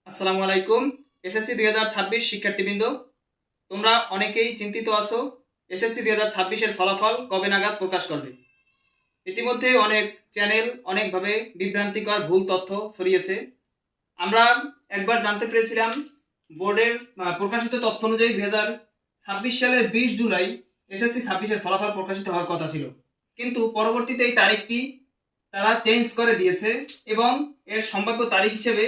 আসসালামু আলাইকুম। এসএসসি 2026 শিক্ষার্থীবৃন্দ, তোমরা অনেকেই চিন্তিত আছো এসএসসি 2026 এর ফলাফল কবে নাগাদ প্রকাশ করবে। ইতিমধ্যে অনেক চ্যানেল অনেকভাবে বিভ্রান্তিকর ভুল তথ্য ছড়িয়েছে। আমরা একবার জানতে পেরেছিলাম বোর্ডের প্রকাশিত তথ্য অনুযায়ী 2026 সালের 20 জুলাই এসএসসি 26 এর ফলাফল প্রকাশিত হওয়ার কথা ছিল, কিন্তু পরবর্তীতে এই তারিখটি তারা চেঞ্জ করে দিয়েছে এবং এর সম্ভাব্য তারিখ হিসেবে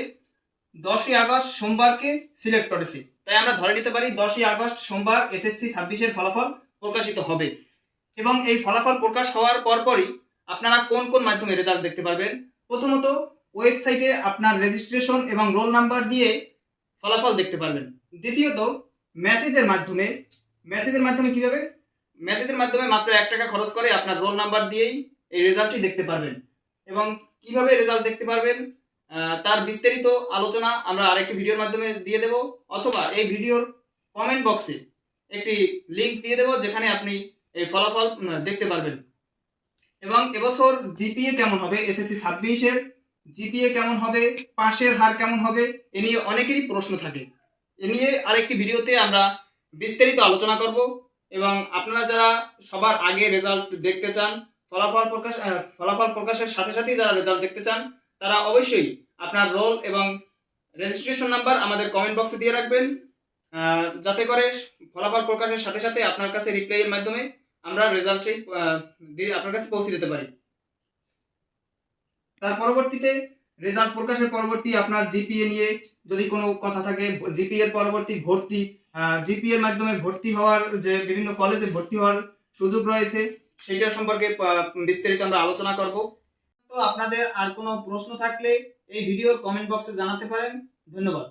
10ই আগস্ট সোমবারকে সিলেক্ট করেছি। তাই আমরা ধরে নিতে পারি 10ই আগস্ট সোমবার এসএসসি 26 এর ফলাফল প্রকাশিত হবে। এবং এই ফলাফল প্রকাশ হওয়ার পরপরই আপনারা কোন কোন মাধ্যমে রেজাল্ট দেখতে পারবেন। প্রথমত, ওয়েবসাইটে আপনার রেজিস্ট্রেশন এবং রোল নাম্বার দিয়ে ফলাফল দেখতে পারবেন। দ্বিতীয়ত, মেসেজের মাধ্যমে কিভাবে? মেসেজের মাধ্যমে মাত্র 1 টাকা খরচ করে আপনার রোল নাম্বার দিয়েই এই রেজাল্টটি দেখতে পারবেন। এবং কিভাবে রেজাল্ট দেখতে পারবেন তার বিস্তারিত আলোচনা আমরা আরেকটি ভিডিওর মাধ্যমে দিয়ে দেব, অথবা এই ভিডিওর কমেন্ট বক্সে একটি লিংক দিয়ে দেব যেখানে আপনি এই ফলাফল দেখতে পারবেন। এবং এবছর জিপিএ কেমন হবে, এসএসসি 26 এর জিপিএ কেমন হবে, পাশের হার কেমন হবে, এ নিয়ে অনেকেরই প্রশ্ন থাকে। এ নিয়ে আরেকটি ভিডিওতে আমরা বিস্তারিত আলোচনা করব। এবং আপনারা যারা সবার আগে রেজাল্ট দেখতে চান, ফলাফল প্রকাশের সাথে সাথেই যারা রেজাল্ট দেখতে চান, তারা অবশ্যই আপনার রোল এবং রেজিস্ট্রেশন নাম্বার আমাদের কমেন্ট বক্সে দিয়ে রাখবেন, যাতে করে ফলাফল প্রকাশের সাথে সাথে আপনার কাছে রিপ্লাইয়ের মাধ্যমে আমরা রেজাল্টটি আপনার কাছে পৌঁছে দিতে পারি। তার পরবর্তীতে রেজাল্ট প্রকাশের পরবর্তী আপনার জিপিএ নিয়ে যদি কোনো কথা থাকে, জিপিএ এর পরবর্তী ভর্তি, জিপিএ এর মাধ্যমে ভর্তি হওয়ার যে বিভিন্ন কলেজে ভর্তি হওয়ার সুযোগ রয়েছে, সেটা সম্পর্কে বিস্তারিত আমরা আলোচনা করব। তো আপনাদের আর কোনো প্রশ্ন থাকলে এই ভিডিওর কমেন্ট বক্সে জানাতে পারেন। ধন্যবাদ।